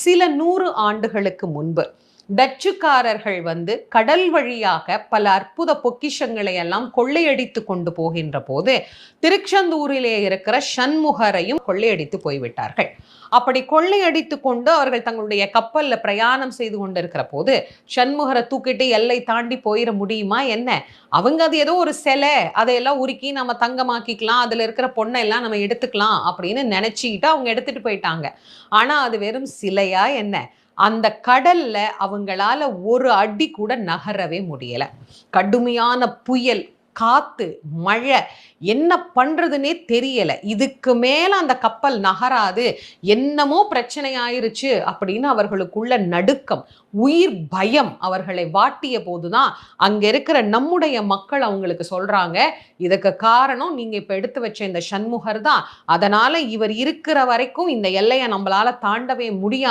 சில 100 ஆண்டுகளுக்கு முன்பு டச்சுக்காரர்கள் கடல் வழியாக பல அற்புத பொக்கிஷங்களை எல்லாம் கொள்ளையடித்து கொண்டு போகின்ற போது திருச்செந்தூரிலே இருக்கிற சண்முகரையும் கொள்ளையடித்து போய்விட்டார்கள். அப்படி கொள்ளையடித்து கொண்டு அவர்கள் தங்களுடைய கப்பல்ல பிரயாணம் செய்து கொண்டிருக்கிற போது சண்முகரை தூக்கிட்டு எல்லை தாண்டி போயிட முடியுமா என்ன? அவங்க அது ஏதோ ஒரு சிலை, அதையெல்லாம் உருக்கி நம்ம தங்கமாக்கிக்கலாம், அதுல இருக்கிற பொண்ணை எல்லாம் நம்ம எடுத்துக்கலாம் அப்படின்னு நினைச்சுக்கிட்டு அவங்க எடுத்துட்டு போயிட்டாங்க. ஆனா அது வெறும் சிலையா என்ன? அந்த கடல்ல அவங்களால ஒரு அடி கூட நகரவே முடியல. கடுமையான புயல், காத்து, மழை, என்ன பண்றதுன்னே தெரியல. இதுக்கு மேல அந்த கப்பல் நகராது, என்னமோ பிரச்சனை ஆயிருச்சு அப்படின்னு அவர்களுக்குள்ள நடுக்கம், உயிர் பயம் அவர்களை வாட்டிய போதுதான் அங்க இருக்கிற நம்முடைய மக்கள் அவங்களுக்கு சொல்றாங்க, இதுக்கு காரணம் நீங்க இப்ப எடுத்து வச்ச இந்த சண்முகர் தான். அதனால இவர் இருக்கிற வரைக்கும் இந்த எல்லையை நம்மளால தாண்டவே முடியாது.